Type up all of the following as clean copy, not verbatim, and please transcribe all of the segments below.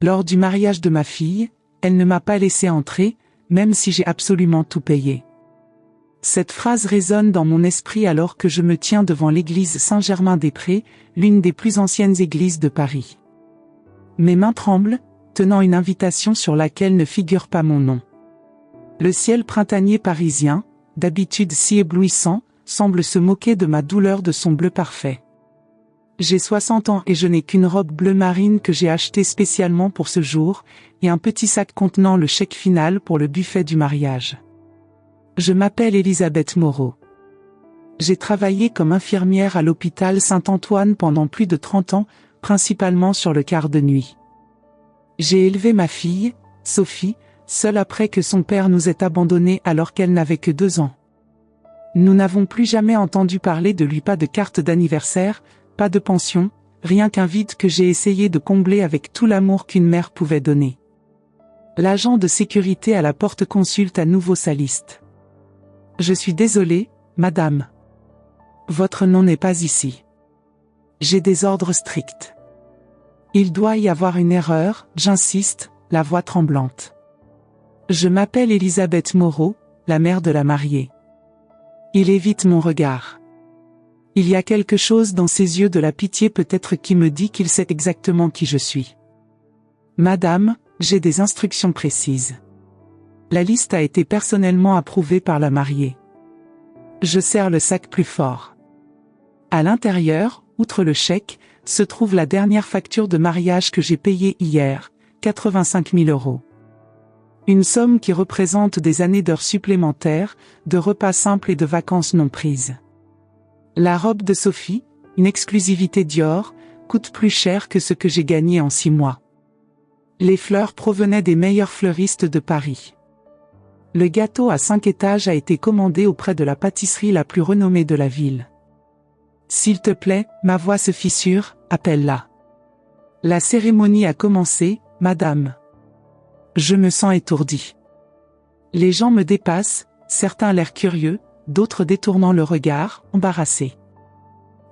Lors du mariage de ma fille, elle ne m'a pas laissé entrer, même si j'ai absolument tout payé. Cette phrase résonne dans mon esprit alors que je me tiens devant l'église Saint-Germain-des-Prés, l'une des plus anciennes églises de Paris. Mes mains tremblent, tenant une invitation sur laquelle ne figure pas mon nom. Le ciel printanier parisien, d'habitude si éblouissant, semble se moquer de ma douleur de son bleu parfait. J'ai 60 ans et je n'ai qu'une robe bleu marine que j'ai achetée spécialement pour ce jour, et un petit sac contenant le chèque final pour le buffet du mariage. Je m'appelle Elisabeth Moreau. J'ai travaillé comme infirmière à l'hôpital Saint-Antoine pendant plus de 30 ans, principalement sur le quart de nuit. J'ai élevé ma fille, Sophie, seule après que son père nous ait abandonnés alors qu'elle n'avait que 2 ans. Nous n'avons plus jamais entendu parler de lui, pas de carte d'anniversaire, pas de pension, rien qu'un vide que j'ai essayé de combler avec tout l'amour qu'une mère pouvait donner. L'agent de sécurité à la porte consulte à nouveau sa liste. Je suis désolé, madame. Votre nom n'est pas ici. J'ai des ordres stricts. Il doit y avoir une erreur, j'insiste, la voix tremblante. Je m'appelle Elisabeth Moreau, la mère de la mariée. Il évite mon regard. Il y a quelque chose dans ses yeux, de la pitié peut-être, qui me dit qu'il sait exactement qui je suis. Madame, j'ai des instructions précises. La liste a été personnellement approuvée par la mariée. Je serre le sac plus fort. À l'intérieur, outre le chèque, se trouve la dernière facture de mariage que j'ai payée hier, 85 000 €. Une somme qui représente des années d'heures supplémentaires, de repas simples et de vacances non prises. La robe de Sophie, une exclusivité Dior, coûte plus cher que ce que j'ai gagné en 6 mois. Les fleurs provenaient des meilleurs fleuristes de Paris. Le gâteau à 5 étages a été commandé auprès de la pâtisserie la plus renommée de la ville. S'il te plaît, ma voix se fissure, appelle-la. La cérémonie a commencé, madame. Je me sens étourdi. Les gens me dépassent, certains l'air curieux, d'autres détournant le regard, embarrassés.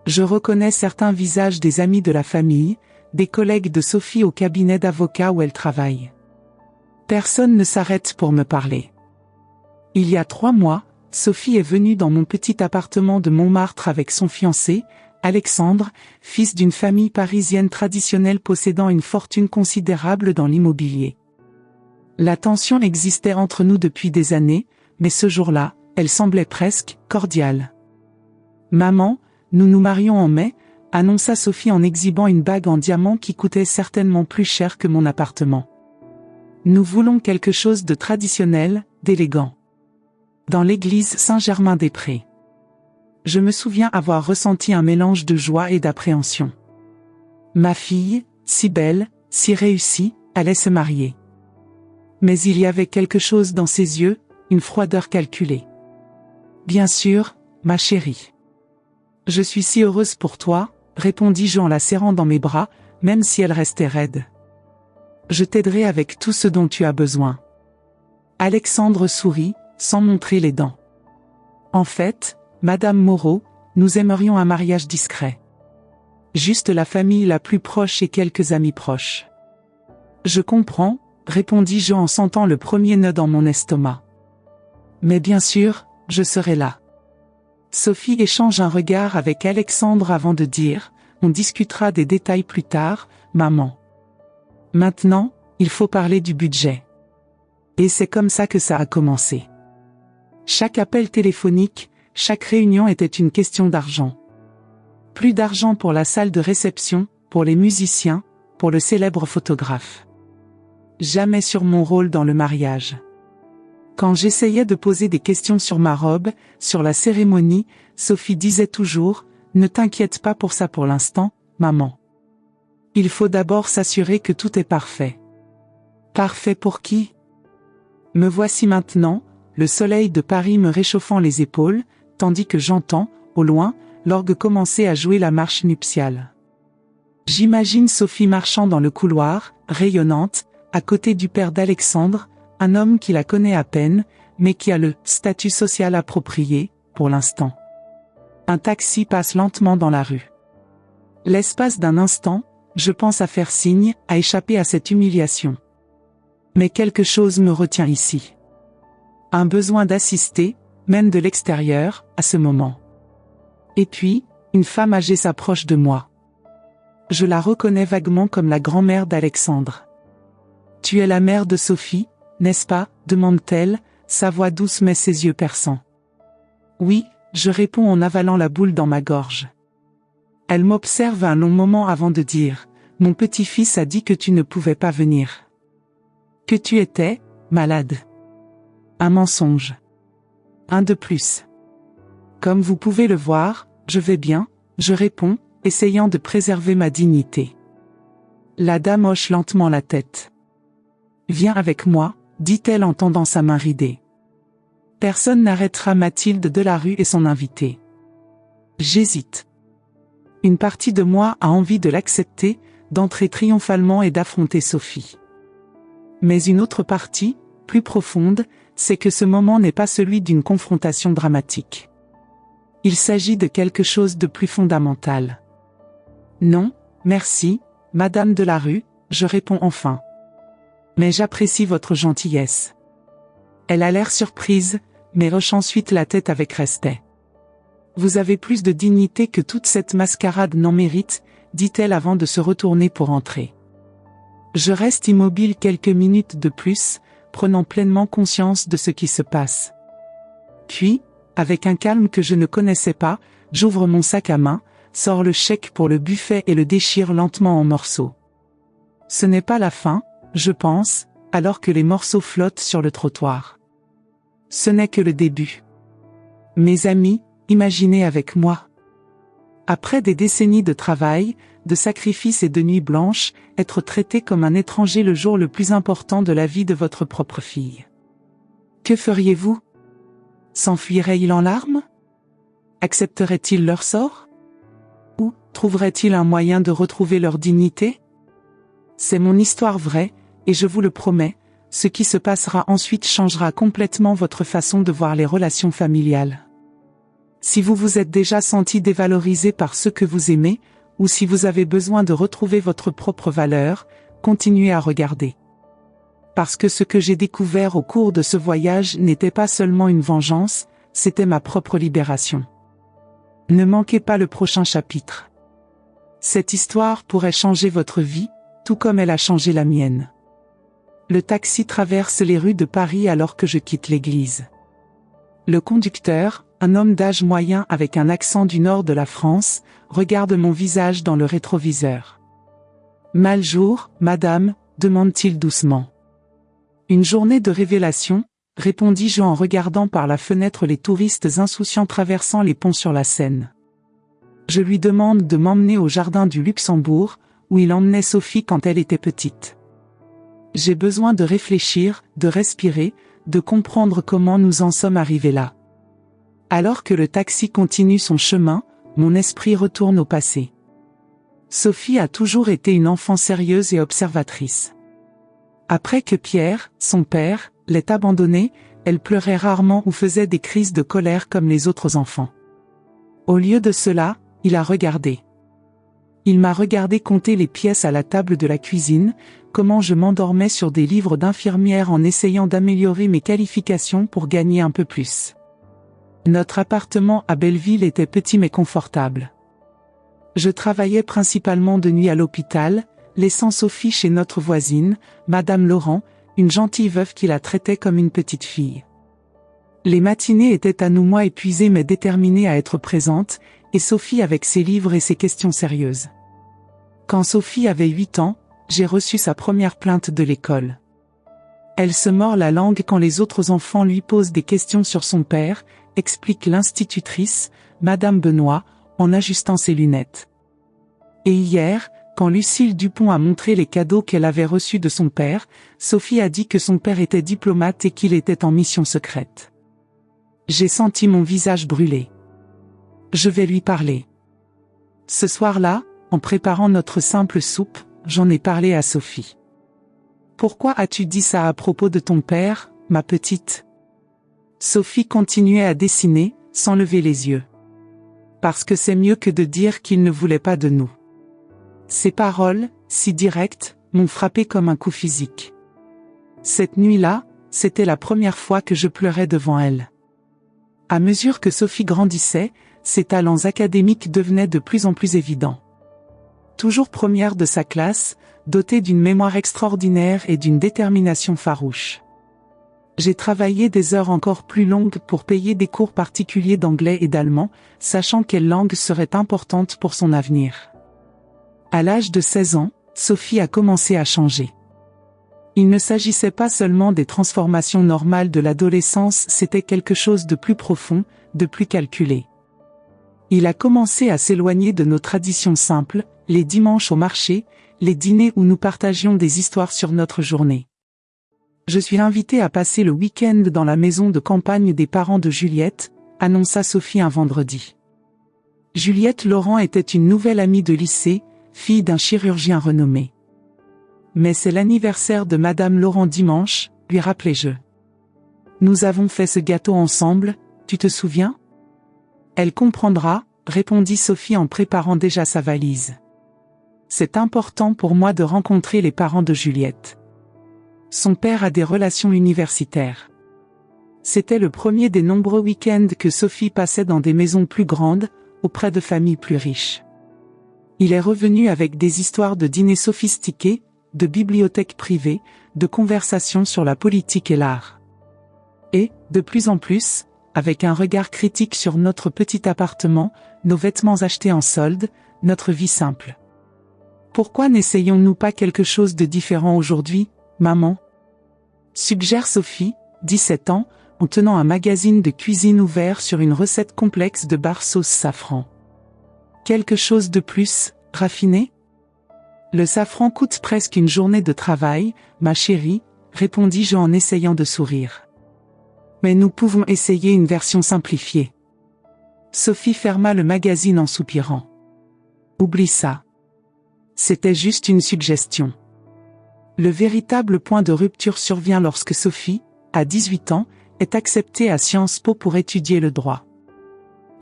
Je reconnais certains visages des amis de la famille, des collègues de Sophie au cabinet d'avocat où elle travaille. Personne ne s'arrête pour me parler. Il y a 3 mois, Sophie est venue dans mon petit appartement de Montmartre avec son fiancé, Alexandre, fils d'une famille parisienne traditionnelle possédant une fortune considérable dans l'immobilier. La tension existait entre nous depuis des années, mais ce jour-là, elle semblait presque cordiale. « Maman, nous nous marions en mai », annonça Sophie en exhibant une bague en diamant qui coûtait certainement plus cher que mon appartement. « Nous voulons quelque chose de traditionnel, d'élégant. » Dans l'église Saint-Germain-des-Prés. Je me souviens avoir ressenti un mélange de joie et d'appréhension. Ma fille, si belle, si réussie, allait se marier. Mais il y avait quelque chose dans ses yeux, une froideur calculée. Bien sûr, ma chérie. Je suis si heureuse pour toi, répondis-je en la serrant dans mes bras, même si elle restait raide. Je t'aiderai avec tout ce dont tu as besoin. Alexandre sourit, sans montrer les dents. En fait, Madame Moreau, nous aimerions un mariage discret. Juste la famille la plus proche et quelques amis proches. Je comprends, répondis-je en sentant le premier nœud dans mon estomac. Mais bien sûr, je serai là. Sophie échange un regard avec Alexandre avant de dire, on discutera des détails plus tard, maman. Maintenant, il faut parler du budget. Et c'est comme ça que ça a commencé. Chaque appel téléphonique, chaque réunion était une question d'argent. Plus d'argent pour la salle de réception, pour les musiciens, pour le célèbre photographe. Jamais sur mon rôle dans le mariage. Quand j'essayais de poser des questions sur ma robe, sur la cérémonie, Sophie disait toujours, « Ne t'inquiète pas pour ça pour l'instant, maman. Il faut d'abord s'assurer que tout est parfait. » Parfait pour qui? Me voici maintenant, le soleil de Paris me réchauffant les épaules, tandis que j'entends, au loin, l'orgue commencer à jouer la marche nuptiale. J'imagine Sophie marchant dans le couloir, rayonnante, à côté du père d'Alexandre, un homme qui la connaît à peine, mais qui a le statut social approprié, pour l'instant. Un taxi passe lentement dans la rue. L'espace d'un instant, Je pense à faire signe, à échapper à cette humiliation. Mais quelque chose me retient ici. Un besoin d'assister, même de l'extérieur, à ce moment. Et puis, une femme âgée s'approche de moi. Je la reconnais vaguement comme la grand-mère d'Alexandre. « Tu es la mère de Sophie, n'est-ce pas ?» demande-t-elle, sa voix douce mais ses yeux perçants. « Oui », je réponds en avalant la boule dans ma gorge. Elle m'observe un long moment avant de dire « Mon petit-fils a dit que tu ne pouvais pas venir. Que tu étais malade. » Un mensonge. Un de plus. Comme vous pouvez le voir, je vais bien, je réponds, essayant de préserver ma dignité. La dame hoche lentement la tête. Viens avec moi, dit-elle en tendant sa main ridée. Personne n'arrêtera Mathilde Delarue et son invité. J'hésite. Une partie de moi a envie de l'accepter, d'entrer triomphalement et d'affronter Sophie. Mais une autre partie, plus profonde, c'est que ce moment n'est pas celui d'une confrontation dramatique. Il s'agit de quelque chose de plus fondamental. Non, merci, Madame Delarue, je réponds enfin. Mais j'apprécie votre gentillesse. Elle a l'air surprise, mais hoche ensuite la tête avec respect. Vous avez plus de dignité que toute cette mascarade n'en mérite, dit-elle avant de se retourner pour entrer. Je reste immobile quelques minutes de plus, prenant pleinement conscience de ce qui se passe. Puis, avec un calme que je ne connaissais pas, j'ouvre mon sac à main, sors le chèque pour le buffet et le déchire lentement en morceaux. Ce n'est pas la fin, je pense, alors que les morceaux flottent sur le trottoir. Ce n'est que le début. Mes amis, imaginez avec moi. Après des décennies de travail, de sacrifices et de nuits blanches, être traité comme un étranger le jour le plus important de la vie de votre propre fille. Que feriez-vous? S'enfuirait-il en larmes? Accepterait-il leur sort? Ou trouverait-il un moyen de retrouver leur dignité? C'est mon histoire vraie, et je vous le promets, ce qui se passera ensuite changera complètement votre façon de voir les relations familiales. Si vous vous êtes déjà senti dévalorisé par ceux que vous aimez, ou si vous avez besoin de retrouver votre propre valeur, continuez à regarder. Parce que ce que j'ai découvert au cours de ce voyage n'était pas seulement une vengeance, c'était ma propre libération. Ne manquez pas le prochain chapitre. Cette histoire pourrait changer votre vie, tout comme elle a changé la mienne. Le taxi traverse les rues de Paris alors que je quitte l'église. Le conducteur, un homme d'âge moyen avec un accent du nord de la France, regarde mon visage dans le rétroviseur. « Mal jour, madame ?» demande-t-il doucement. « Une journée de révélation ?» répondis-je en regardant par la fenêtre les touristes insouciants traversant les ponts sur la Seine. Je lui demande de m'emmener au jardin du Luxembourg, où il emmenait Sophie quand elle était petite. J'ai besoin de réfléchir, de respirer, de comprendre comment nous en sommes arrivés là. Alors que le taxi continue son chemin, mon esprit retourne au passé. Sophie a toujours été une enfant sérieuse et observatrice. Après que Pierre, son père, l'ait abandonnée, elle pleurait rarement ou faisait des crises de colère comme les autres enfants. Au lieu de cela, il a regardé. Il m'a regardé compter les pièces à la table de la cuisine, comment je m'endormais sur des livres d'infirmière en essayant d'améliorer mes qualifications pour gagner un peu plus. Notre appartement à Belleville était petit mais confortable. Je travaillais principalement de nuit à l'hôpital, laissant Sophie chez notre voisine, Madame Laurent, une gentille veuve qui la traitait comme une petite fille. Les matinées étaient à nous moi épuisées mais déterminées à être présentes, et Sophie avec ses livres et ses questions sérieuses. Quand Sophie avait 8 ans, j'ai reçu sa première plainte de l'école. Elle se mord la langue quand les autres enfants lui posent des questions sur son père, explique l'institutrice, Madame Benoît, en ajustant ses lunettes. Et hier, quand Lucille Dupont a montré les cadeaux qu'elle avait reçus de son père, Sophie a dit que son père était diplomate et qu'il était en mission secrète. J'ai senti mon visage brûler. Je vais lui parler. Ce soir-là, en préparant notre simple soupe, j'en ai parlé à Sophie. Pourquoi as-tu dit ça à propos de ton père, ma petite? Sophie continuait à dessiner, sans lever les yeux. Parce que c'est mieux que de dire qu'il ne voulait pas de nous. Ces paroles, si directes, m'ont frappé comme un coup physique. Cette nuit-là, c'était la première fois que je pleurais devant elle. À mesure que Sophie grandissait, ses talents académiques devenaient de plus en plus évidents. Toujours première de sa classe, dotée d'une mémoire extraordinaire et d'une détermination farouche. J'ai travaillé des heures encore plus longues pour payer des cours particuliers d'anglais et d'allemand, sachant quelle langue serait importante pour son avenir. À l'âge de 16 ans, Sophie a commencé à changer. Il ne s'agissait pas seulement des transformations normales de l'adolescence, c'était quelque chose de plus profond, de plus calculé. Il a commencé à s'éloigner de nos traditions simples, les dimanches au marché, les dîners où nous partagions des histoires sur notre journée. Je suis invitée à passer le week-end dans la maison de campagne des parents de Juliette, annonça Sophie un vendredi. Juliette Laurent était une nouvelle amie de lycée, fille d'un chirurgien renommé. Mais c'est l'anniversaire de Madame Laurent dimanche, lui rappelai-je. Nous avons fait ce gâteau ensemble, tu te souviens? Elle comprendra, répondit Sophie en préparant déjà sa valise. C'est important pour moi de rencontrer les parents de Juliette. Son père a des relations universitaires. C'était le premier des nombreux week-ends que Sophie passait dans des maisons plus grandes, auprès de familles plus riches. Il est revenu avec des histoires de dîners sophistiqués, de bibliothèques privées, de conversations sur la politique et l'art. Et, de plus en plus, avec un regard critique sur notre petit appartement, nos vêtements achetés en solde, notre vie simple. Pourquoi n'essayons-nous pas quelque chose de différent aujourd'hui, maman? Suggère Sophie, 17 ans, en tenant un magazine de cuisine ouvert sur une recette complexe de bar sauce safran. Quelque chose de plus, raffiné? Le safran coûte presque une journée de travail, ma chérie, répondis-je en essayant de sourire. Mais nous pouvons essayer une version simplifiée. Sophie ferma le magazine en soupirant. Oublie ça. C'était juste une suggestion. Le véritable point de rupture survient lorsque Sophie, à 18 ans, est acceptée à Sciences Po pour étudier le droit.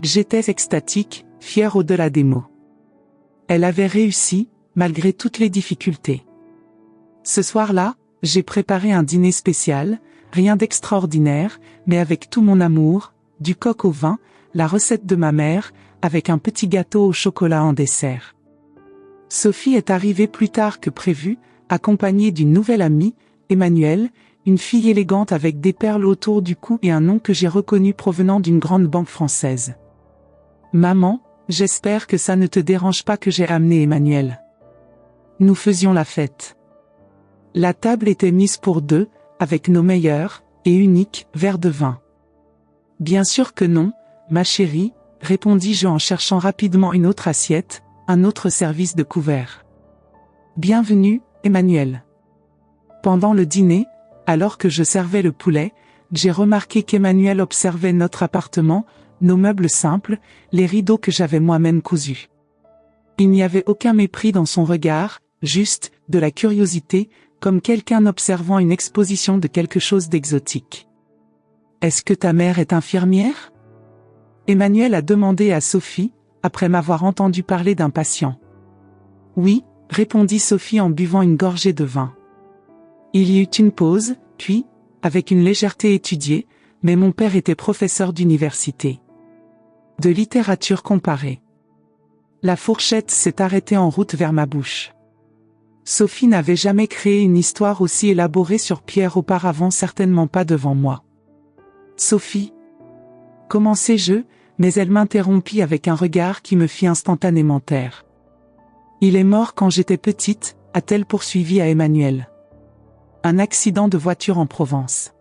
J'étais extatique, fière au-delà des mots. Elle avait réussi, malgré toutes les difficultés. Ce soir-là, j'ai préparé un dîner spécial, rien d'extraordinaire, mais avec tout mon amour, du coq au vin, la recette de ma mère, avec un petit gâteau au chocolat en dessert. Sophie est arrivée plus tard que prévu, accompagnée d'une nouvelle amie, Emmanuelle, une fille élégante avec des perles autour du cou et un nom que j'ai reconnu provenant d'une grande banque française. Maman, j'espère que ça ne te dérange pas que j'ai amené Emmanuelle. Nous faisions la fête. La table était mise pour deux, avec nos meilleurs, et uniques, verres de vin. Bien sûr que non, ma chérie, répondis-je en cherchant rapidement une autre assiette, un autre service de couvert. Bienvenue, Emmanuelle. Pendant le dîner, alors que je servais le poulet, j'ai remarqué qu'Emmanuelle observait notre appartement, nos meubles simples, les rideaux que j'avais moi-même cousus. Il n'y avait aucun mépris dans son regard, juste, de la curiosité, comme quelqu'un observant une exposition de quelque chose d'exotique. « Est-ce que ta mère est infirmière ?» Emmanuelle a demandé à Sophie, après m'avoir entendu parler d'un patient. « Oui, » répondit Sophie en buvant une gorgée de vin. Il y eut une pause, puis, avec une légèreté étudiée, mais mon père était professeur d'université. De littérature comparée. La fourchette s'est arrêtée en route vers ma bouche. Sophie n'avait jamais créé une histoire aussi élaborée sur Pierre auparavant, certainement pas devant moi. Sophie, commençai-je, mais elle m'interrompit avec un regard qui me fit instantanément taire. Il est mort quand j'étais petite, a-t-elle poursuivi à Emmanuelle. Un accident de voiture en Provence.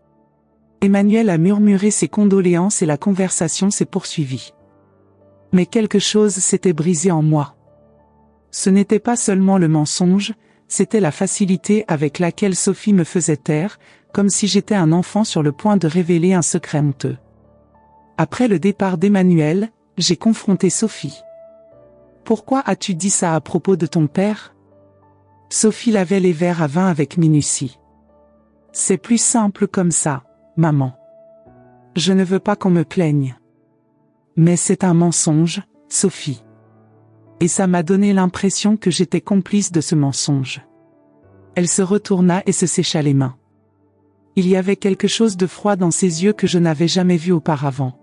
Emmanuelle a murmuré ses condoléances et la conversation s'est poursuivie. Mais quelque chose s'était brisé en moi. Ce n'était pas seulement le mensonge, c'était la facilité avec laquelle Sophie me faisait taire, comme si j'étais un enfant sur le point de révéler un secret honteux. Après le départ d'Emmanuelle, j'ai confronté Sophie. « Pourquoi as-tu dit ça à propos de ton père ?» Sophie lavait les verres à vin avec minutie. « C'est plus simple comme ça, maman. Je ne veux pas qu'on me plaigne. » Mais c'est un mensonge, Sophie. et ça m'a donné l'impression que j'étais complice de ce mensonge. Elle se retourna et se sécha les mains. Il y avait quelque chose de froid dans ses yeux que je n'avais jamais vu auparavant.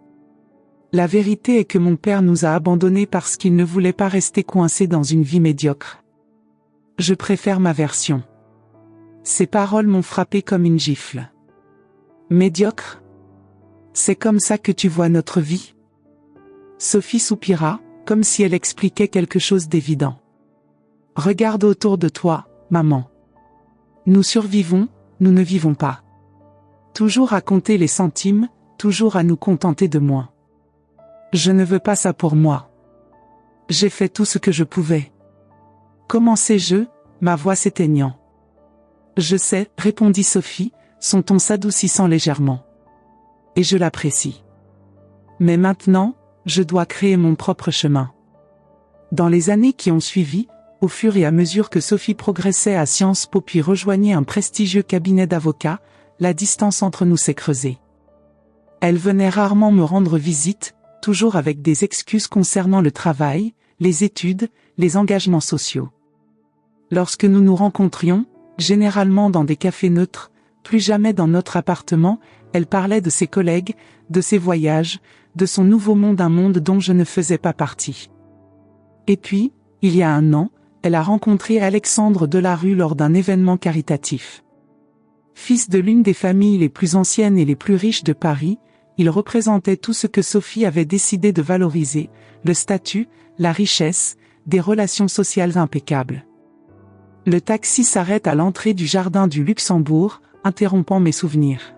La vérité est que mon père nous a abandonnés parce qu'il ne voulait pas rester coincé dans une vie médiocre. Je préfère ma version. Ces paroles m'ont frappé comme une gifle. Médiocre? C'est comme ça que tu vois notre vie? Sophie soupira, comme si elle expliquait quelque chose d'évident. Regarde autour de toi, maman. Nous survivons, nous ne vivons pas. Toujours à compter les centimes, toujours à nous contenter de moins. Je ne veux pas ça pour moi. J'ai fait tout ce que je pouvais. Commençai-je, ma voix s'éteignant. Je sais, répondit Sophie, son ton s'adoucissant légèrement. Et je l'apprécie. Mais maintenant, je dois créer mon propre chemin. Dans les années qui ont suivi, au fur et à mesure que Sophie progressait à Sciences Po puis rejoignait un prestigieux cabinet d'avocats, la distance entre nous s'est creusée. Elle venait rarement me rendre visite, toujours avec des excuses concernant le travail, les études, les engagements sociaux. Lorsque nous nous rencontrions, généralement dans des cafés neutres, plus jamais dans notre appartement, elle parlait de ses collègues, de ses voyages, de son nouveau monde, un monde dont je ne faisais pas partie. Et puis, il y a 1 an, elle a rencontré Alexandre Delarue lors d'un événement caritatif. Fils de l'une des familles les plus anciennes et les plus riches de Paris, il représentait tout ce que Sophie avait décidé de valoriser, le statut, la richesse, des relations sociales impeccables. Le taxi s'arrête à l'entrée du jardin du Luxembourg, interrompant mes souvenirs.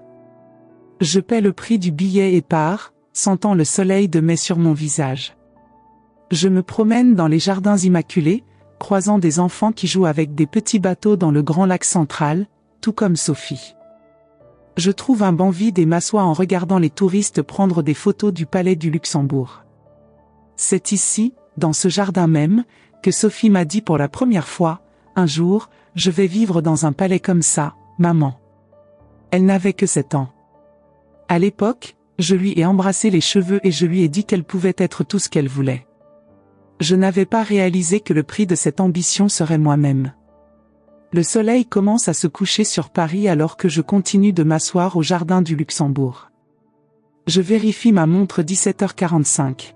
Je paie le prix du billet et pars, sentant le soleil de mai sur mon visage. Je me promène dans les jardins immaculés, croisant des enfants qui jouent avec des petits bateaux dans le grand lac central, tout comme Sophie. Je trouve un banc vide et m'assois en regardant les touristes prendre des photos du palais du Luxembourg. C'est ici, dans ce jardin même, que Sophie m'a dit pour la première fois, un jour, je vais vivre dans un palais comme ça, maman. Elle n'avait que 7 ans. À l'époque, je lui ai embrassé les cheveux et je lui ai dit qu'elle pouvait être tout ce qu'elle voulait. Je n'avais pas réalisé que le prix de cette ambition serait moi-même. Le soleil commence à se coucher sur Paris alors que je continue de m'asseoir au jardin du Luxembourg. Je vérifie ma montre 17h45.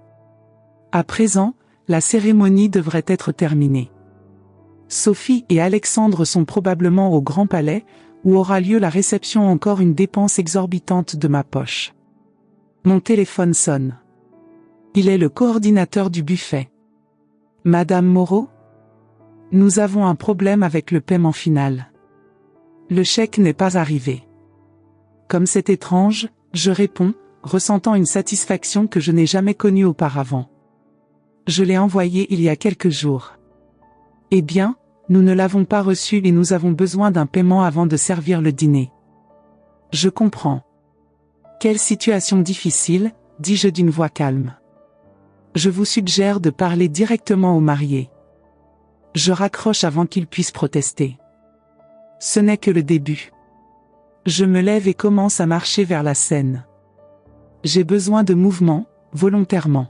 À présent, la cérémonie devrait être terminée. Sophie et Alexandre sont probablement au Grand Palais, où aura lieu la réception, encore une dépense exorbitante de ma poche. Mon téléphone sonne. Il est le coordinateur du buffet. Madame Moreau? Nous avons un problème avec le paiement final. Le chèque n'est pas arrivé. Comme c'est étrange, je réponds, ressentant une satisfaction que je n'ai jamais connue auparavant. Je l'ai envoyé il y a quelques jours. Eh bien, nous ne l'avons pas reçu et nous avons besoin d'un paiement avant de servir le dîner. Je comprends. Quelle situation difficile, dis-je d'une voix calme. Je vous suggère de parler directement au marié. Je raccroche avant qu'il puisse protester. Ce n'est que le début. Je me lève et commence à marcher vers la scène. J'ai besoin de mouvement, volontairement.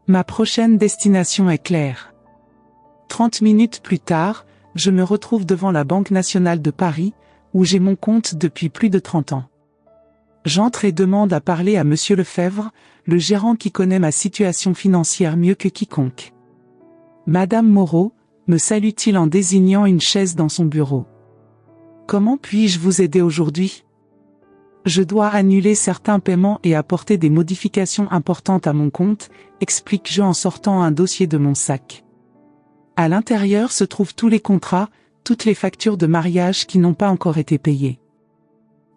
Ma prochaine destination est claire. 30 minutes plus tard, je me retrouve devant la Banque nationale de Paris, où j'ai mon compte depuis plus de 30 ans. J'entre et demande à parler à Monsieur Lefebvre, le gérant qui connaît ma situation financière mieux que quiconque. Madame Moreau, me salue-t-il en désignant une chaise dans son bureau. Comment puis-je vous aider aujourd'hui? Je dois annuler certains paiements et apporter des modifications importantes à mon compte, explique-je en sortant un dossier de mon sac. À l'intérieur se trouvent tous les contrats, toutes les factures de mariage qui n'ont pas encore été payées.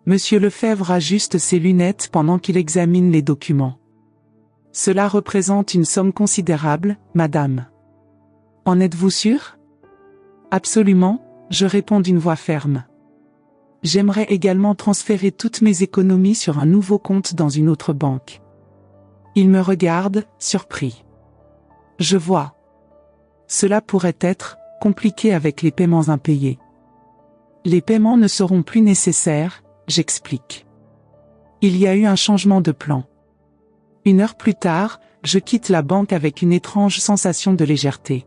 Monsieur Lefebvre ajuste ses lunettes pendant qu'il examine les documents. Cela représente une somme considérable, madame. En êtes-vous sûr? Absolument, je réponds d'une voix ferme. J'aimerais également transférer toutes mes économies sur un nouveau compte dans une autre banque. Il me regarde, surpris. Je vois. Cela pourrait être compliqué avec les paiements impayés. Les paiements ne seront plus nécessaires, j'explique. Il y a eu un changement de plan. 1 heure plus tard, je quitte la banque avec une étrange sensation de légèreté.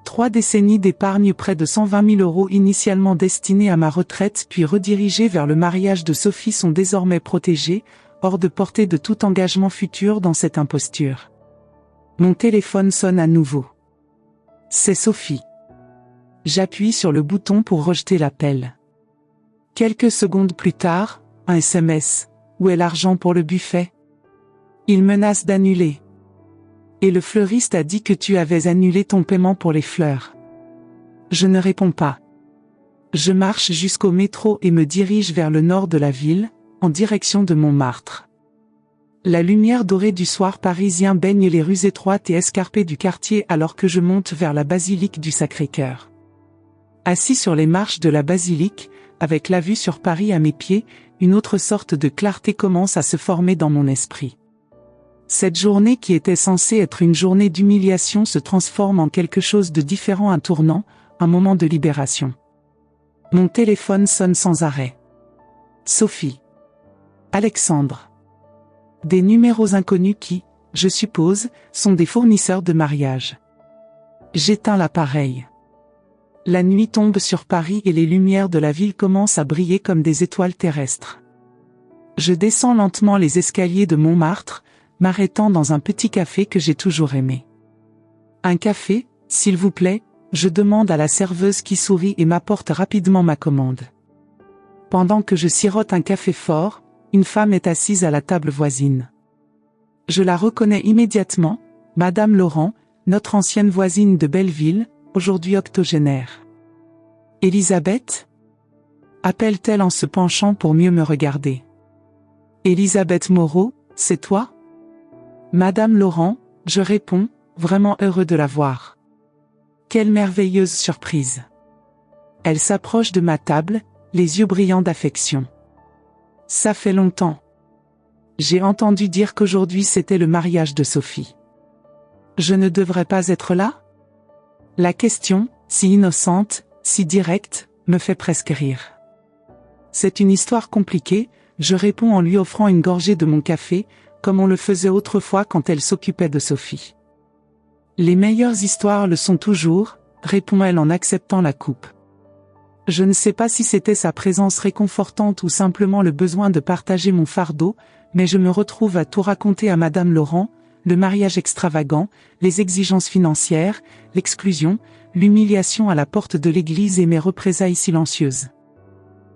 3 décennies d'épargne, près de 120 000 € initialement destinés à ma retraite puis redirigés vers le mariage de Sophie sont désormais protégés, hors de portée de tout engagement futur dans cette imposture. Mon téléphone sonne à nouveau. C'est Sophie. J'appuie sur le bouton pour rejeter l'appel. Quelques secondes plus tard, un SMS. Où est l'argent pour le buffet? Il menace d'annuler. Et le fleuriste a dit que tu avais annulé ton paiement pour les fleurs. Je ne réponds pas. Je marche jusqu'au métro et me dirige vers le nord de la ville, en direction de Montmartre. La lumière dorée du soir parisien baigne les rues étroites et escarpées du quartier alors que je monte vers la basilique du Sacré-Cœur. Assis sur les marches de la basilique, avec la vue sur Paris à mes pieds, une autre sorte de clarté commence à se former dans mon esprit. Cette journée qui était censée être une journée d'humiliation se transforme en quelque chose de différent, un tournant, un moment de libération. Mon téléphone sonne sans arrêt. Sophie. Alexandre. Des numéros inconnus qui, je suppose, sont des fournisseurs de mariage. J'éteins l'appareil. La nuit tombe sur Paris et les lumières de la ville commencent à briller comme des étoiles terrestres. Je descends lentement les escaliers de Montmartre, m'arrêtant dans un petit café que j'ai toujours aimé. Un café, s'il vous plaît, je demande à la serveuse qui sourit et m'apporte rapidement ma commande. Pendant que je sirote un café fort, une femme est assise à la table voisine. Je la reconnais immédiatement, Madame Laurent, notre ancienne voisine de Belleville, aujourd'hui octogénaire. Elisabeth? Appelle-t-elle en se penchant pour mieux me regarder. Elisabeth Moreau, c'est toi? Madame Laurent, je réponds, vraiment heureux de la voir. Quelle merveilleuse surprise. Elle s'approche de ma table, les yeux brillants d'affection. Ça fait longtemps. J'ai entendu dire qu'aujourd'hui c'était le mariage de Sophie. Je ne devrais pas être là? La question, si innocente, si directe, me fait presque rire. C'est une histoire compliquée, je réponds en lui offrant une gorgée de mon café, comme on le faisait autrefois quand elle s'occupait de Sophie. Les meilleures histoires le sont toujours, répond-elle en acceptant la coupe. Je ne sais pas si c'était sa présence réconfortante ou simplement le besoin de partager mon fardeau, mais je me retrouve à tout raconter à Madame Laurent, le mariage extravagant, les exigences financières, l'exclusion, l'humiliation à la porte de l'église et mes représailles silencieuses.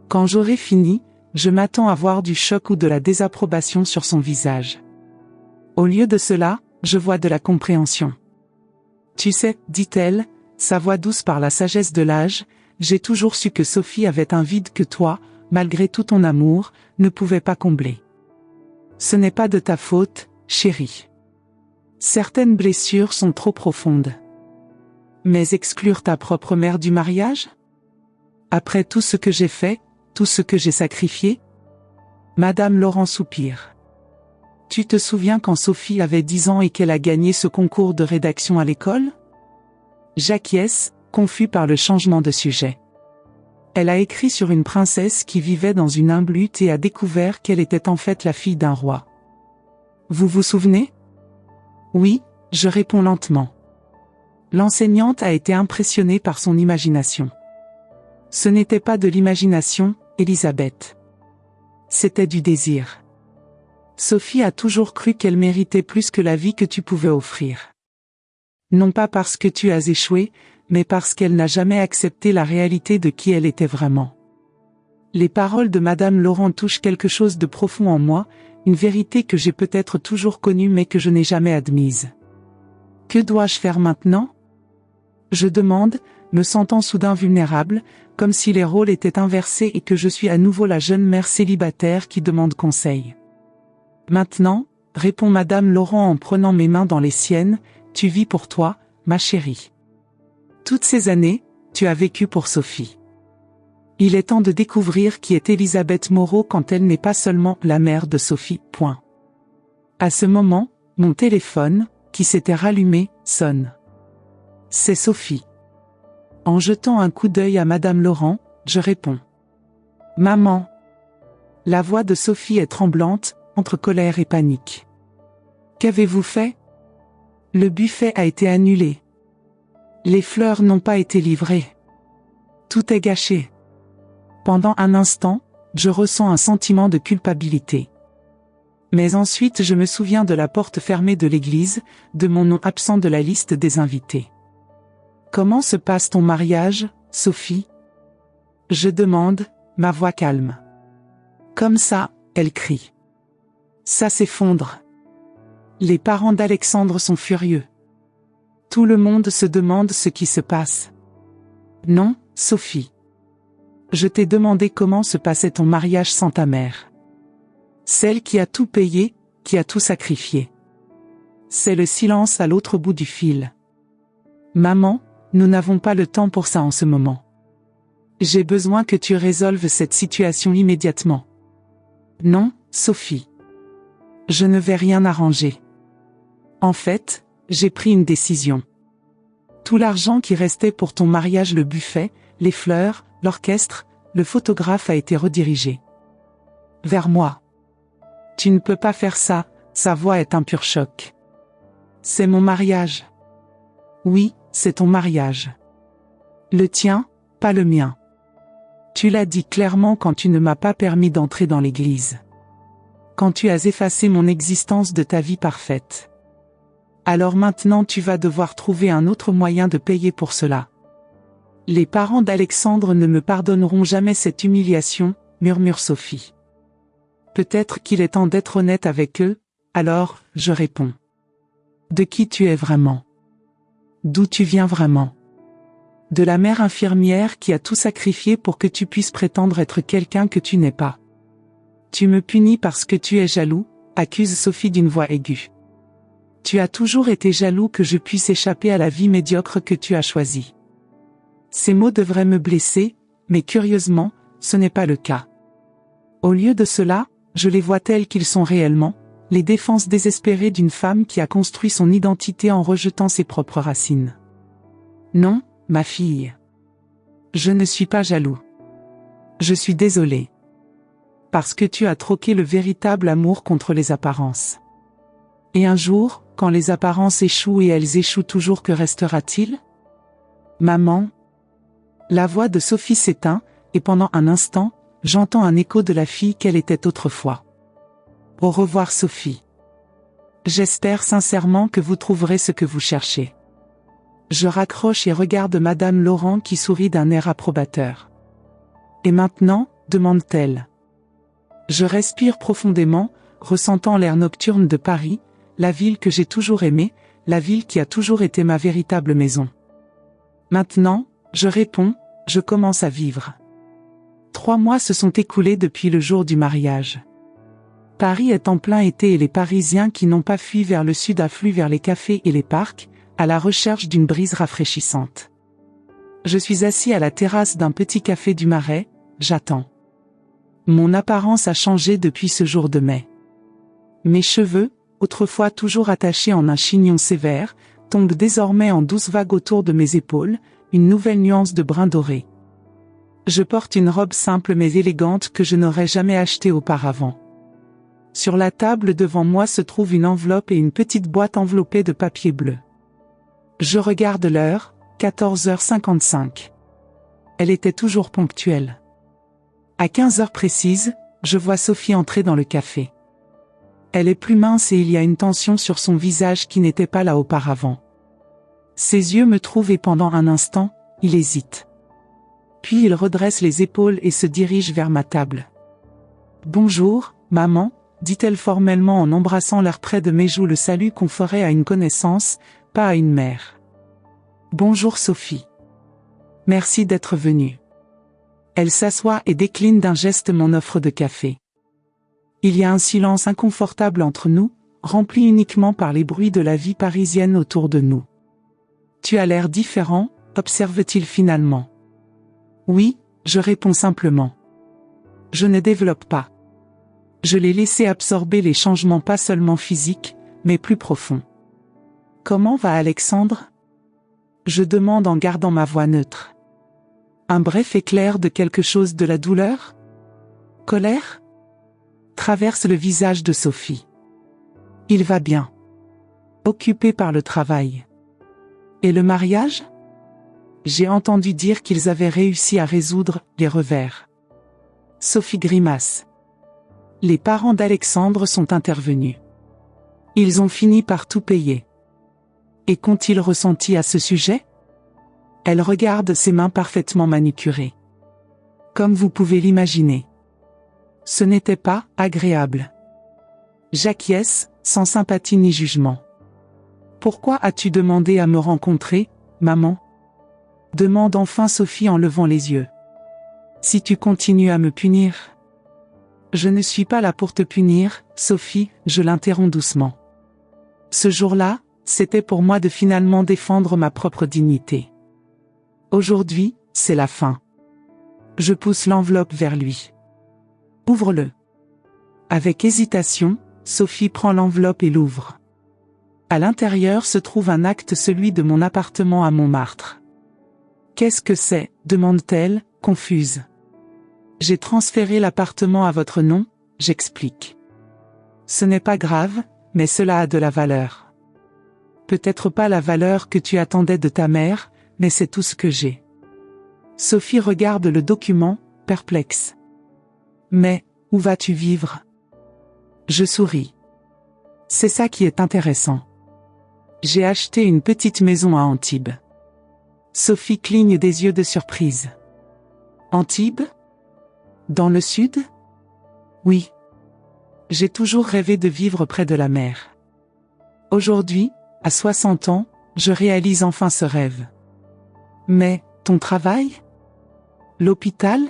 Quand j'aurai fini, je m'attends à voir du choc ou de la désapprobation sur son visage. Au lieu de cela, je vois de la compréhension. Tu sais, dit-elle, sa voix douce par la sagesse de l'âge, j'ai toujours su que Sophie avait un vide que toi, malgré tout ton amour, ne pouvais pas combler. Ce n'est pas de ta faute, chérie. Certaines blessures sont trop profondes. Mais exclure ta propre mère du mariage? Après tout ce que j'ai fait, tout ce que j'ai sacrifié? Madame Laurent soupire. Tu te souviens quand Sophie avait 10 ans et qu'elle a gagné ce concours de rédaction à l'école? J'acquiesce, confus par le changement de sujet. Elle a écrit sur une princesse qui vivait dans une humble hutte et a découvert qu'elle était en fait la fille d'un roi. Vous vous souvenez? Oui, je réponds lentement. L'enseignante a été impressionnée par son imagination. Ce n'était pas de l'imagination, Elisabeth. C'était du désir. Sophie a toujours cru qu'elle méritait plus que la vie que tu pouvais offrir. Non pas parce que tu as échoué, mais parce qu'elle n'a jamais accepté la réalité de qui elle était vraiment. Les paroles de Madame Laurent touchent quelque chose de profond en moi, une vérité que j'ai peut-être toujours connue mais que je n'ai jamais admise. Que dois-je faire maintenant? Je demande, me sentant soudain vulnérable, comme si les rôles étaient inversés et que je suis à nouveau la jeune mère célibataire qui demande conseil. Maintenant, répond Madame Laurent en prenant mes mains dans les siennes, tu vis pour toi, ma chérie. Toutes ces années, tu as vécu pour Sophie. Il est temps de découvrir qui est Elisabeth Moreau quand elle n'est pas seulement la mère de Sophie. Point. À ce moment, mon téléphone, qui s'était rallumé, sonne. C'est Sophie. En jetant un coup d'œil à Madame Laurent, je réponds. Maman. La voix de Sophie est tremblante, entre colère et panique. Qu'avez-vous fait? Le buffet a été annulé. Les fleurs n'ont pas été livrées. Tout est gâché. Pendant un instant, je ressens un sentiment de culpabilité. Mais ensuite je me souviens de la porte fermée de l'église, de mon nom absent de la liste des invités. Comment se passe ton mariage, Sophie? Je demande, ma voix calme. Comme ça, elle crie. Ça s'effondre. Les parents d'Alexandre sont furieux. Tout le monde se demande ce qui se passe. Non, Sophie. Je t'ai demandé comment se passait ton mariage sans ta mère. Celle qui a tout payé, qui a tout sacrifié. C'est le silence à l'autre bout du fil. Maman, nous n'avons pas le temps pour ça en ce moment. J'ai besoin que tu résolves cette situation immédiatement. Non, Sophie. Je ne vais rien arranger. En fait, j'ai pris une décision. Tout l'argent qui restait pour ton mariage, le buffet, les fleurs, l'orchestre, le photographe a été redirigé vers moi. Tu ne peux pas faire ça, sa voix est un pur choc. C'est mon mariage. Oui, c'est ton mariage. Le tien, pas le mien. Tu l'as dit clairement quand tu ne m'as pas permis d'entrer dans l'église. Quand tu as effacé mon existence de ta vie parfaite. Alors maintenant tu vas devoir trouver un autre moyen de payer pour cela. Les parents d'Alexandre ne me pardonneront jamais cette humiliation, murmure Sophie. Peut-être qu'il est temps d'être honnête avec eux, alors, je réponds. De qui tu es vraiment? D'où tu viens vraiment? De la mère infirmière qui a tout sacrifié pour que tu puisses prétendre être quelqu'un que tu n'es pas. Tu me punis parce que tu es jaloux, accuse Sophie d'une voix aiguë. Tu as toujours été jaloux que je puisse échapper à la vie médiocre que tu as choisie. Ces mots devraient me blesser, mais curieusement, ce n'est pas le cas. Au lieu de cela, je les vois tels qu'ils sont réellement, les défenses désespérées d'une femme qui a construit son identité en rejetant ses propres racines. Non, ma fille. Je ne suis pas jaloux. Je suis désolé. Parce que tu as troqué le véritable amour contre les apparences. Et un jour, quand les apparences échouent et elles échouent toujours, que restera-t-il? Maman. La voix de Sophie s'éteint, et pendant un instant, j'entends un écho de la fille qu'elle était autrefois. Au revoir Sophie. J'espère sincèrement que vous trouverez ce que vous cherchez. Je raccroche et regarde Madame Laurent qui sourit d'un air approbateur. Et maintenant, demande-t-elle. Je respire profondément, ressentant l'air nocturne de Paris, la ville que j'ai toujours aimée, la ville qui a toujours été ma véritable maison. Maintenant, je réponds, je commence à vivre. 3 mois se sont écoulés depuis le jour du mariage. Paris est en plein été et les Parisiens qui n'ont pas fui vers le sud affluent vers les cafés et les parcs, à la recherche d'une brise rafraîchissante. Je suis assis à la terrasse d'un petit café du Marais, j'attends. Mon apparence a changé depuis ce jour de mai. Mes cheveux, autrefois toujours attachés en un chignon sévère, tombent désormais en douces vagues autour de mes épaules, une nouvelle nuance de brun doré. Je porte une robe simple mais élégante que je n'aurais jamais achetée auparavant. Sur la table devant moi se trouve une enveloppe et une petite boîte enveloppée de papier bleu. Je regarde l'heure, 14h55. Elle était toujours ponctuelle. À 15h précises, je vois Sophie entrer dans le café. Elle est plus mince et il y a une tension sur son visage qui n'était pas là auparavant. Ses yeux me trouvent et pendant un instant, il hésite. Puis il redresse les épaules et se dirige vers ma table. « Bonjour, maman », dit-elle formellement en embrassant l'air près de mes joues, le salut qu'on ferait à une connaissance, pas à une mère. « Bonjour Sophie. Merci d'être venue. » Elle s'assoit et décline d'un geste mon offre de café. Il y a un silence inconfortable entre nous, rempli uniquement par les bruits de la vie parisienne autour de nous. « Tu as l'air différent », observe-t-il finalement. « Oui », je réponds simplement. Je ne développe pas. Je l'ai laissé absorber les changements pas seulement physiques, mais plus profonds. « Comment va Alexandre ?» Je demande en gardant ma voix neutre. Un bref éclair de quelque chose de la douleur? Colère? Traverse le visage de Sophie. Il va bien. Occupés par le travail. Et le mariage? J'ai entendu dire qu'ils avaient réussi à résoudre les revers. Sophie grimace. Les parents d'Alexandre sont intervenus. Ils ont fini par tout payer. Et qu'ont-ils ressenti à ce sujet? Elle regarde ses mains parfaitement manucurées. Comme vous pouvez l'imaginer. Ce n'était pas agréable. J'acquiesce, sans sympathie ni jugement. Pourquoi as-tu demandé à me rencontrer, maman? Demande enfin Sophie en levant les yeux. Si tu continues à me punir. Je ne suis pas là pour te punir, Sophie, je l'interromps doucement. Ce jour-là, c'était pour moi de finalement défendre ma propre dignité. Aujourd'hui, c'est la fin. Je pousse l'enveloppe vers lui. Ouvre-le. Avec hésitation, Sophie prend l'enveloppe et l'ouvre. À l'intérieur se trouve un acte, celui de mon appartement à Montmartre. Qu'est-ce que c'est? Demande-t-elle, confuse. J'ai transféré l'appartement à votre nom, j'explique. Ce n'est pas grave, mais cela a de la valeur. Peut-être pas la valeur que tu attendais de ta mère, mais c'est tout ce que j'ai. Sophie regarde le document, perplexe. Mais, où vas-tu vivre? Je souris. C'est ça qui est intéressant. J'ai acheté une petite maison à Antibes. Sophie cligne des yeux de surprise. Antibes? Dans le sud? Oui. J'ai toujours rêvé de vivre près de la mer. Aujourd'hui, à 60 ans, je réalise enfin ce rêve. Mais, ton travail? L'hôpital?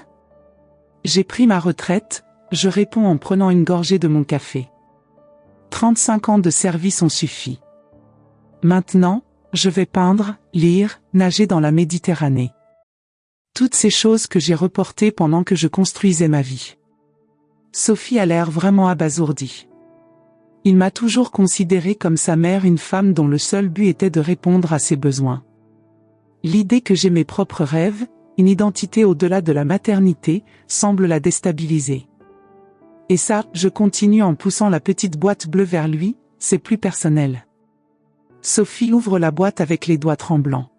J'ai pris ma retraite, je réponds en prenant une gorgée de mon café. 35 ans de service ont suffi. Maintenant, je vais peindre, lire, nager dans la Méditerranée. Toutes ces choses que j'ai reportées pendant que je construisais ma vie. Sophie a l'air vraiment abasourdie. Il m'a toujours considérée comme sa mère, une femme dont le seul but était de répondre à ses besoins. L'idée que j'ai mes propres rêves, une identité au-delà de la maternité, semble la déstabiliser. Et ça, je continue en poussant la petite boîte bleue vers lui, c'est plus personnel. Sophie ouvre la boîte avec les doigts tremblants.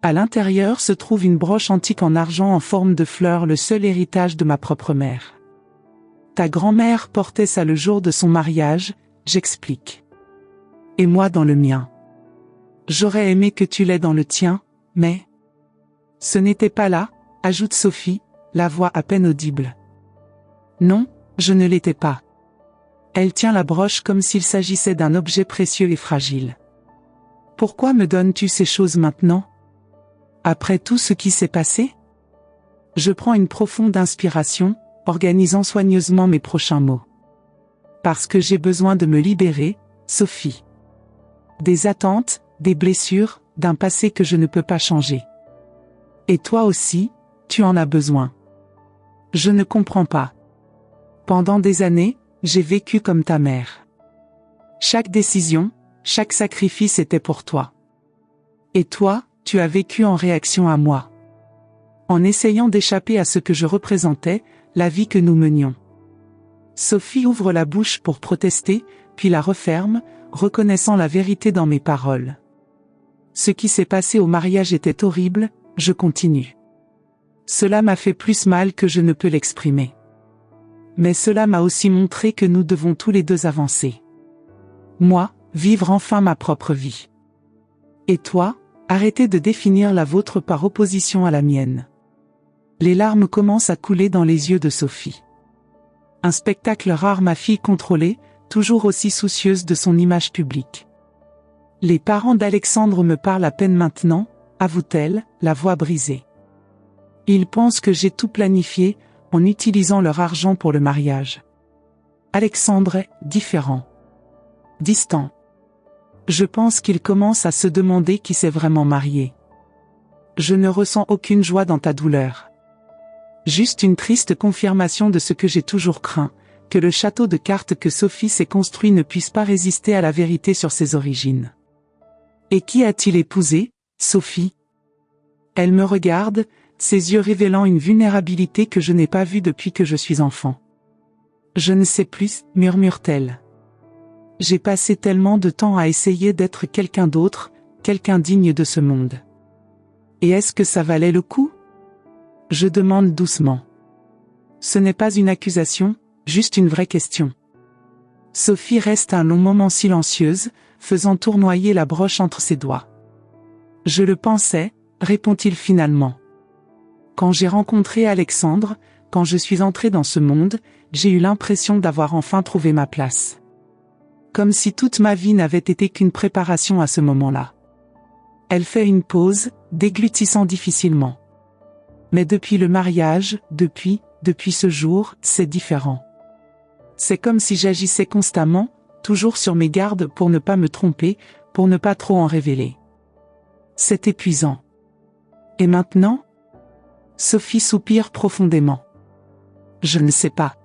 À l'intérieur se trouve une broche antique en argent en forme de fleur, le seul héritage de ma propre mère. Ta grand-mère portait ça le jour de son mariage, j'explique. Et moi dans le mien. J'aurais aimé que tu l'aies dans le tien, mais... Ce n'était pas là, ajoute Sophie, la voix à peine audible. Non, je ne l'étais pas. Elle tient la broche comme s'il s'agissait d'un objet précieux et fragile. Pourquoi me donnes-tu ces choses maintenant? Après tout ce qui s'est passé? Je prends une profonde inspiration, organisant soigneusement mes prochains mots. Parce que j'ai besoin de me libérer, Sophie. Des attentes, des blessures, d'un passé que je ne peux pas changer. Et toi aussi, tu en as besoin. Je ne comprends pas. Pendant des années, j'ai vécu comme ta mère. Chaque décision, chaque sacrifice était pour toi. Et toi, tu as vécu en réaction à moi. En essayant d'échapper à ce que je représentais, la vie que nous menions. Sophie ouvre la bouche pour protester, puis la referme, reconnaissant la vérité dans mes paroles. Ce qui s'est passé au mariage était horrible, je continue. Cela m'a fait plus mal que je ne peux l'exprimer. Mais cela m'a aussi montré que nous devons tous les deux avancer. Moi, vivre enfin ma propre vie. Et toi, arrêter de définir la vôtre par opposition à la mienne. Les larmes commencent à couler dans les yeux de Sophie. Un spectacle rare, ma fille contrôlée, toujours aussi soucieuse de son image publique. Les parents d'Alexandre me parlent à peine maintenant, avoue-t-elle, la voix brisée. Ils pensent que j'ai tout planifié, en utilisant leur argent pour le mariage. Alexandre est différent. Distant. Je pense qu'il commence à se demander qui s'est vraiment marié. Je ne ressens aucune joie dans ta douleur. Juste une triste confirmation de ce que j'ai toujours craint, que le château de cartes que Sophie s'est construit ne puisse pas résister à la vérité sur ses origines. Et qui a-t-il épousé, Sophie? Elle me regarde, ses yeux révélant une vulnérabilité que je n'ai pas vue depuis que je suis enfant. Je ne sais plus, murmure-t-elle. J'ai passé tellement de temps à essayer d'être quelqu'un d'autre, quelqu'un digne de ce monde. Et est-ce que ça valait le coup? Je demande doucement. Ce n'est pas une accusation, juste une vraie question. Sophie reste un long moment silencieuse, faisant tournoyer la broche entre ses doigts. Je le pensais, répond-il finalement. Quand j'ai rencontré Alexandre, quand je suis entré dans ce monde, j'ai eu l'impression d'avoir enfin trouvé ma place. Comme si toute ma vie n'avait été qu'une préparation à ce moment-là. Elle fait une pause, déglutissant difficilement. Mais depuis le mariage, depuis ce jour, c'est différent. C'est comme si j'agissais constamment, toujours sur mes gardes pour ne pas me tromper, pour ne pas trop en révéler. C'est épuisant. Et maintenant? Sophie soupire profondément. Je ne sais pas.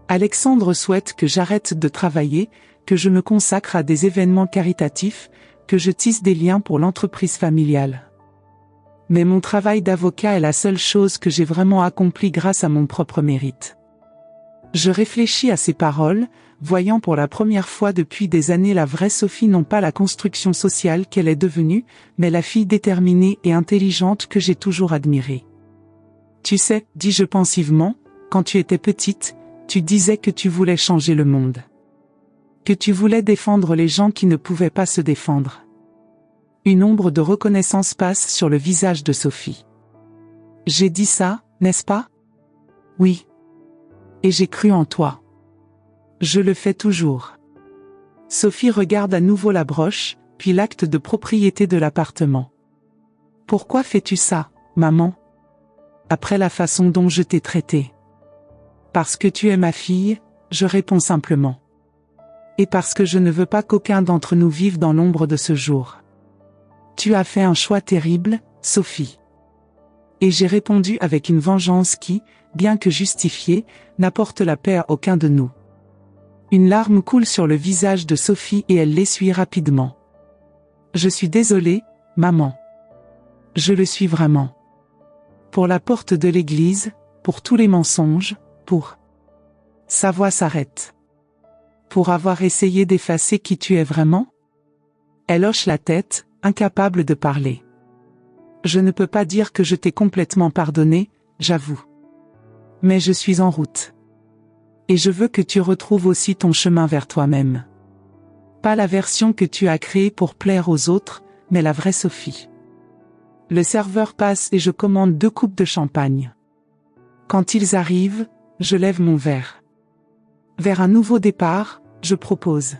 Alexandre souhaite que j'arrête de travailler, que je me consacre à des événements caritatifs, que je tisse des liens pour l'entreprise familiale. Mais mon travail d'avocat est la seule chose que j'ai vraiment accomplie grâce à mon propre mérite. Je réfléchis à ces paroles, voyant pour la première fois depuis des années la vraie Sophie, non pas la construction sociale qu'elle est devenue, mais la fille déterminée et intelligente que j'ai toujours admirée. Tu sais, dis-je pensivement, quand tu étais petite, tu disais que tu voulais changer le monde. Que tu voulais défendre les gens qui ne pouvaient pas se défendre. Une ombre de reconnaissance passe sur le visage de Sophie. J'ai dit ça, n'est-ce pas? Oui. Et j'ai cru en toi. Je le fais toujours. Sophie regarde à nouveau la broche, puis l'acte de propriété de l'appartement. Pourquoi fais-tu ça, maman? Après la façon dont je t'ai traitée. Parce que tu es ma fille, je réponds simplement. Et parce que je ne veux pas qu'aucun d'entre nous vive dans l'ombre de ce jour. Tu as fait un choix terrible, Sophie. Et j'ai répondu avec une vengeance qui, bien que justifiée, n'apporte la paix à aucun de nous. Une larme coule sur le visage de Sophie et elle l'essuie rapidement. Je suis désolée, maman. Je le suis vraiment. Pour la porte de l'église, pour tous les mensonges, pour... Sa voix s'arrête. Pour avoir essayé d'effacer qui tu es vraiment? Elle hoche la tête, incapable de parler. Je ne peux pas dire que je t'ai complètement pardonné, j'avoue. Mais je suis en route. Et je veux que tu retrouves aussi ton chemin vers toi-même. Pas la version que tu as créée pour plaire aux autres, mais la vraie Sophie. Le serveur passe et je commande 2 coupes de champagne. Quand ils arrivent, je lève mon verre. Vers un nouveau départ, je propose.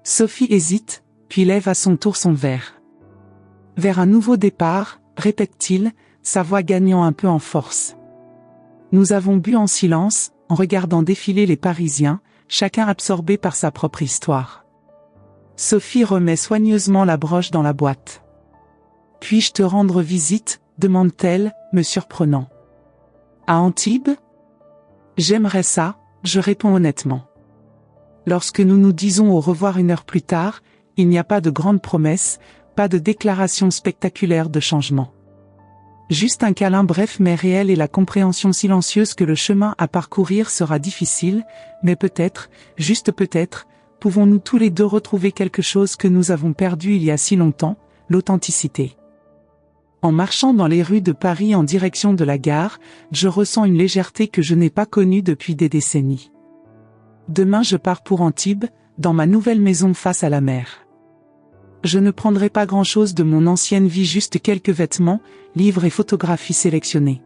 Sophie hésite, puis lève à son tour son verre. Vers un nouveau départ, répète-t-il, sa voix gagnant un peu en force. Nous avons bu en silence, en regardant défiler les Parisiens, chacun absorbé par sa propre histoire. Sophie remet soigneusement la broche dans la boîte. Puis-je te rendre visite, demande-t-elle, me surprenant. À Antibes? J'aimerais ça, je réponds honnêtement. Lorsque nous nous disons au revoir 1 heure plus tard, il n'y a pas de grandes promesses, pas de déclaration spectaculaire de changement. Juste un câlin bref mais réel et la compréhension silencieuse que le chemin à parcourir sera difficile, mais peut-être, juste peut-être, pouvons-nous tous les deux retrouver quelque chose que nous avons perdu il y a si longtemps, l'authenticité. En marchant dans les rues de Paris en direction de la gare, je ressens une légèreté que je n'ai pas connue depuis des décennies. Demain je pars pour Antibes, dans ma nouvelle maison face à la mer. Je ne prendrai pas grand-chose de mon ancienne vie, juste quelques vêtements, livres et photographies sélectionnées.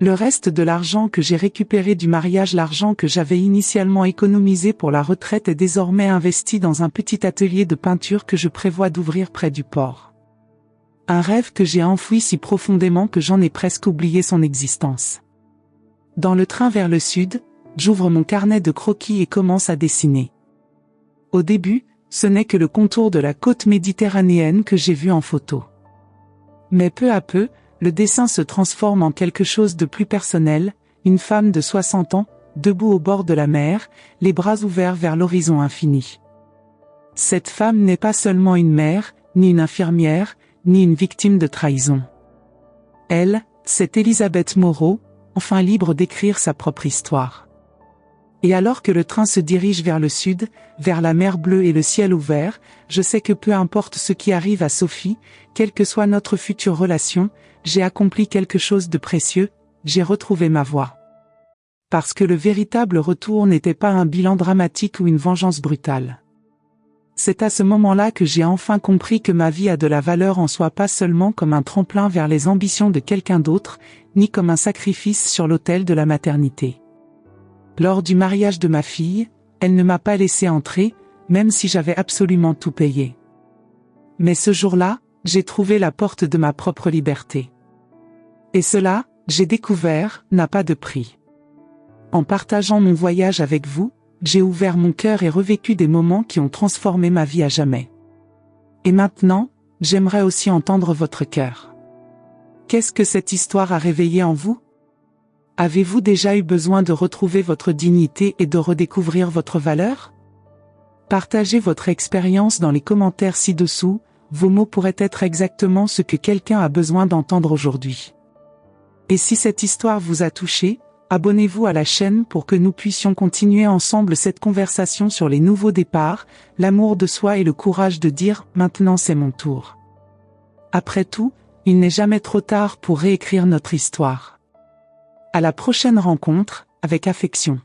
Le reste de l'argent que j'ai récupéré du mariage, l'argent que j'avais initialement économisé pour la retraite est désormais investi dans un petit atelier de peinture que je prévois d'ouvrir près du port. Un rêve que j'ai enfoui si profondément que j'en ai presque oublié son existence. Dans le train vers le sud, j'ouvre mon carnet de croquis et commence à dessiner. Au début, ce n'est que le contour de la côte méditerranéenne que j'ai vu en photo. Mais peu à peu, le dessin se transforme en quelque chose de plus personnel, une femme de 60 ans, debout au bord de la mer, les bras ouverts vers l'horizon infini. Cette femme n'est pas seulement une mère, ni une infirmière, ni une victime de trahison. Elle, c'est Elisabeth Moreau, enfin libre d'écrire sa propre histoire. Et alors que le train se dirige vers le sud, vers la mer bleue et le ciel ouvert, je sais que peu importe ce qui arrive à Sophie, quelle que soit notre future relation, j'ai accompli quelque chose de précieux, j'ai retrouvé ma voie. Parce que le véritable retour n'était pas un bilan dramatique ou une vengeance brutale. C'est à ce moment-là que j'ai enfin compris que ma vie a de la valeur en soi, pas seulement comme un tremplin vers les ambitions de quelqu'un d'autre, ni comme un sacrifice sur l'autel de la maternité. Lors du mariage de ma fille, elle ne m'a pas laissé entrer, même si j'avais absolument tout payé. Mais ce jour-là, j'ai trouvé la porte de ma propre liberté. Et cela, j'ai découvert, n'a pas de prix. En partageant mon voyage avec vous, j'ai ouvert mon cœur et revécu des moments qui ont transformé ma vie à jamais. Et maintenant, j'aimerais aussi entendre votre cœur. Qu'est-ce que cette histoire a réveillé en vous? Avez-vous déjà eu besoin de retrouver votre dignité et de redécouvrir votre valeur? Partagez votre expérience dans les commentaires ci-dessous, vos mots pourraient être exactement ce que quelqu'un a besoin d'entendre aujourd'hui. Et si cette histoire vous a touché, abonnez-vous à la chaîne pour que nous puissions continuer ensemble cette conversation sur les nouveaux départs, l'amour de soi et le courage de dire « Maintenant c'est mon tour ». Après tout, il n'est jamais trop tard pour réécrire notre histoire. À la prochaine rencontre, avec affection.